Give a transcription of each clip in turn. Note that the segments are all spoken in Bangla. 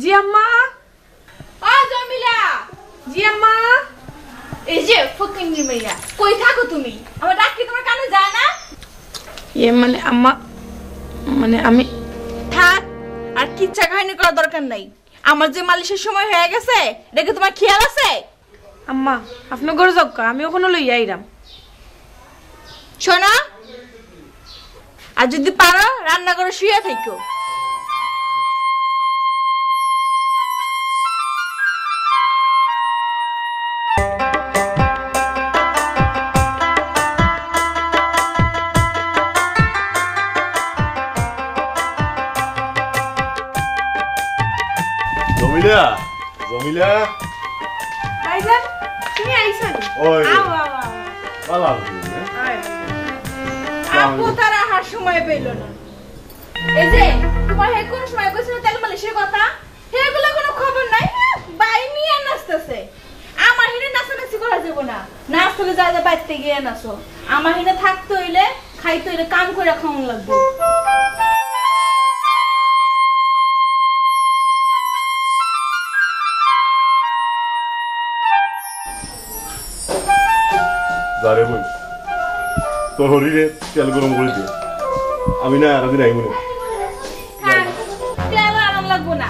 জি আম্মা। জমিলা। জি আম্মা। এই যে ফকিন্নি মাইয়া, কই থাকো তুমি? আমার ডাক কি তোমার কানে যায় না? মানে আম্মা, মানে আমি থাক, আর কিচ্ছা কাহিনী করার দরকার নাই। আমার যে মালিশের সময় হয়ে গেছে, দেখে তোমার খেয়াল আছে? আম্মা আপনি ঘরে যাও, আমি ওখানে লইয়া আইরাম। শোনা, আর যদি পারো রান্না করে শুয়ে থাকো। জমিলা, জমিলা। ভাইজান তুমি আইছেন? ওই আও আও আও। ভালো আছি না? আপু তারা হার সময় পেল না। এই যে তোমার হে কোন সময় কইছিল তেল মালিশের কথা? হেগুলো কোনো খবর নাই। বাই নিয়ে নাচতেছে। আমার হিনে নাচানাচি করা যাব না। নাচলে যা যা বাইতে গিয়ে নাচো। আমার হিনে থাকতে হইলে খাইতে হইলে কাম করে খাওয়ান লাগবে। যারে বই তোর হরিরে তেল গরম করে দিয়ে আমি না আর দিন আইব না। তেল আনাম লাগবো না।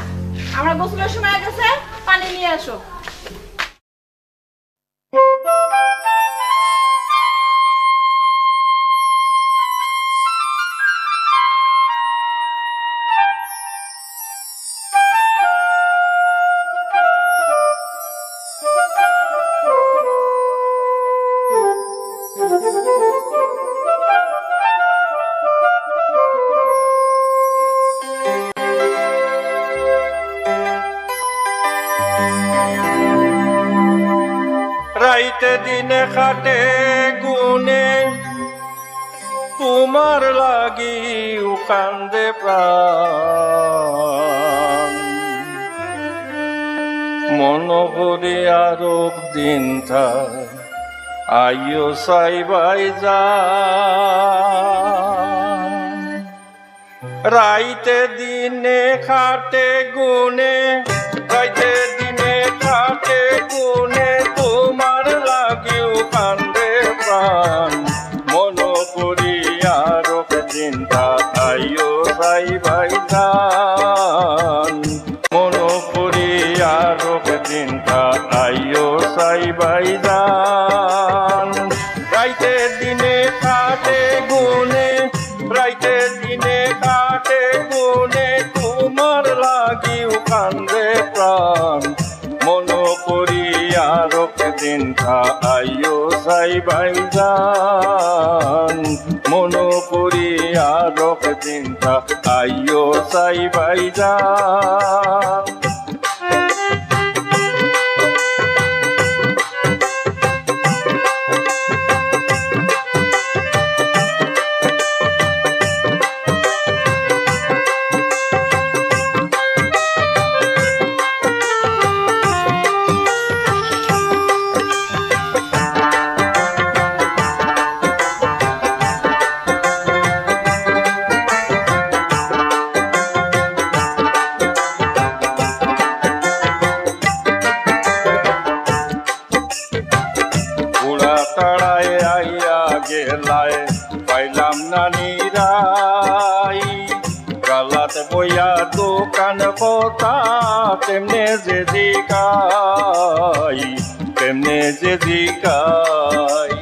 আমরা গোসলের সময় গেছে, পানি নিয়ে আসো। রাইতে দিনে খাটে গুনে তোমার লাগি উকান্দে প্রাণ মন ভরে আরো দিন থা আইও সাইবাই যা রাইতে দিনে খাটে গুনে রাইতে দিনে খাটে গুনে তোমার লাগিও কান্দে প্রাণ মন করি আরো চিন্তা আইও ভাই ভাই যান মন করি আরো চিন্তা আইও সাই ভাই যান রাইতে দিনে খাটে গুনে রাইতে দিনে কাটে গুনে তোমার লাগিও কান্দে প্রাণ মন করি আরো দিনটা আইও সাই ভাই যান মন করি আরো দিনটা আইও সাই ভাই যান তাড়ায় আইয়া গেলায় পাইলাম না নিরাই গালাত বইয়া দোকান কথা তেমনে যে জিকাই তেমনে যে জিকাই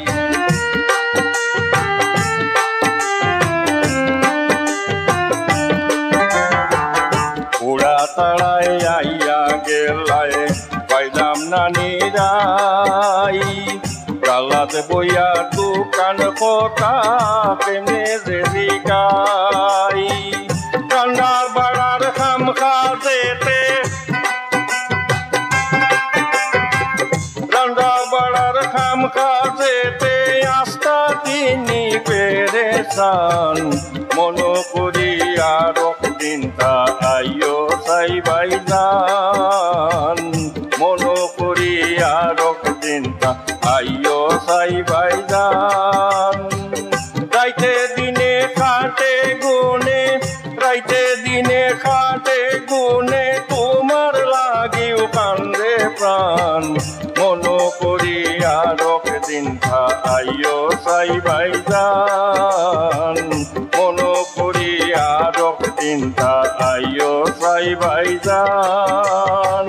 ওরা তাড়ায় আইয়া গেলায় পাইলাম না নিরাই গালাত বইয়া দোকান কথা প্রেমে যে জিকাই রান্নার বাড়ার খাম খাজেতে রান্নার বাড়ার খাম খাজেতে আস্থা তিনি পেরেছান মন করি আরো চিন্তা আইও সাই ভাই যান মন করি আরো চিন্তা আইও সাই ভাই যান রাইতে দিনে খাটে গুনে রাইতে দিনে খাটে গুনে তোমার ভাইজান মন করিয়া রকদিন আইও সাই ভাইজান মন করিয়া রকদিন আইও সাই ভাইজান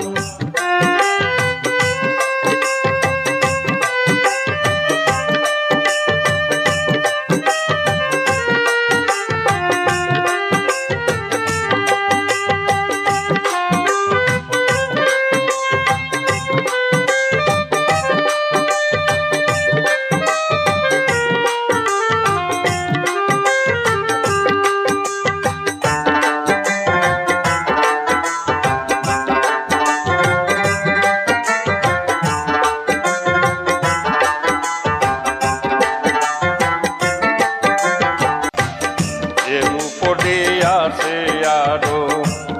আছে আরো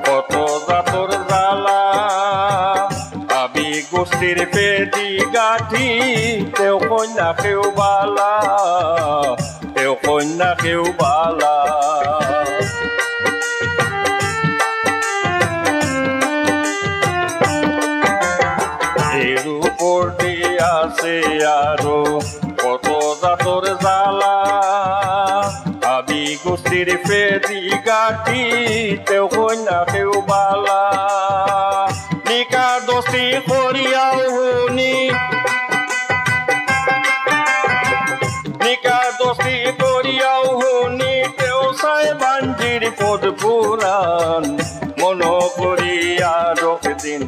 কত জাতর জ্বালা আবি গোষ্ঠীর পেটি গাঠি তেও কন্যা কেউ বালা তেও কন্যা কেউ বালা এর উপর দিয়ে আছে আরো কত জাতর জ্বালা আবি গোষ্ঠীর পেটি গাঠি তেও কন্যা কেউ বালা নিকা দোস্তি করিয়াও হুনি নিকা দোস্তি করিয়াও হুনি তেও সাই বাঞ্জির পদ পুরাণ মন করিয়া রকদিন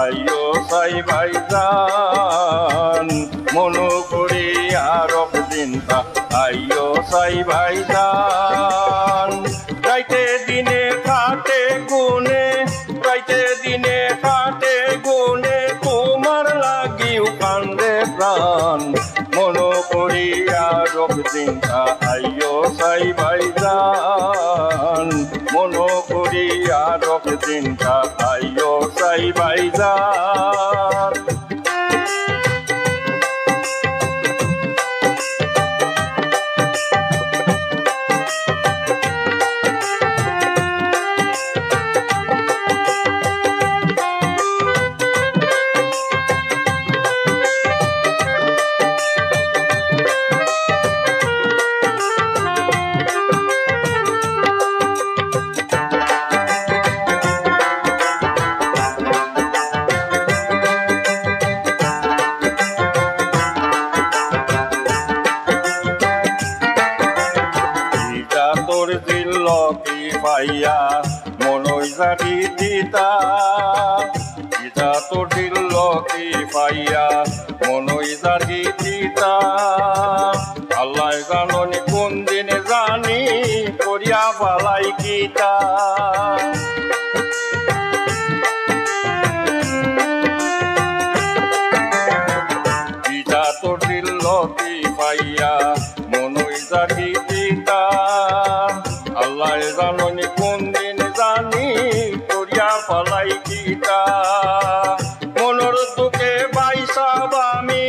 আইও সাই ভাইজান মন করিয়া রকদিন আইও সাই ভাইজান রাইতে দিনে খাটে গুনে রাইতে দিনে খাটে গুনে তোমার লাগিও কান্দে প্রাণ মন করিয়া রকদিন আইও সাই ভাইজান মন করিয়া রকদিন আইও সাই ভাইজান পাইয়া মনই জাতি দিতা ইটা তো দিল কি পাইয়া মনই জাতি দিতা আল্লাহ জাননি কোন দিনে জানি করিয়া পালাই গীতা ইটা তো দিল কি পাইয়া মনই জাতি দিতা আল্লাহ জাননি কোন দিন জানি করিয়া পালাই গীতা মনোর দুঃখে বাইসাব আমি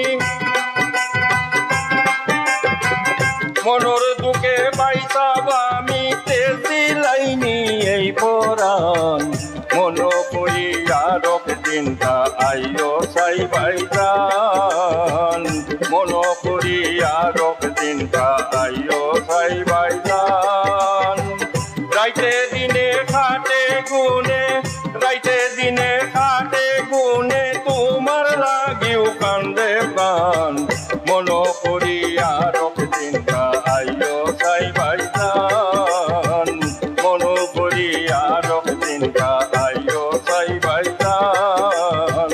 মনোর দুঃখে বাইসাব আমি তেজিলাইনি এই পরাণ মন করিয়া রকদিন আইও সাই ভাইজান মন করিয়া রকদিন আইও সাই ভাইজান রাইতে দিনে খাটে গুনে রাইতে দিনে খাটে গুনে তোমার লাগিও কান্দে প্রাণ মন করিয়া রকদিন আইও সাই ভাইজান মন করিয়া রকদিন আইও সাই ভাইজান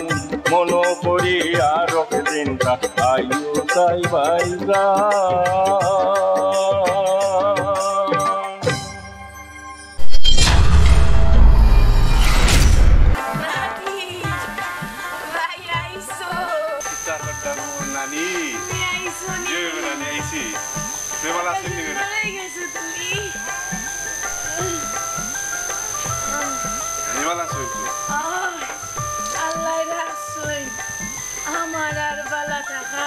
মন করিয়া রকদিন আইও সাই ভাইজান আমার আর বালা টাকা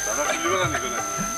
দাদা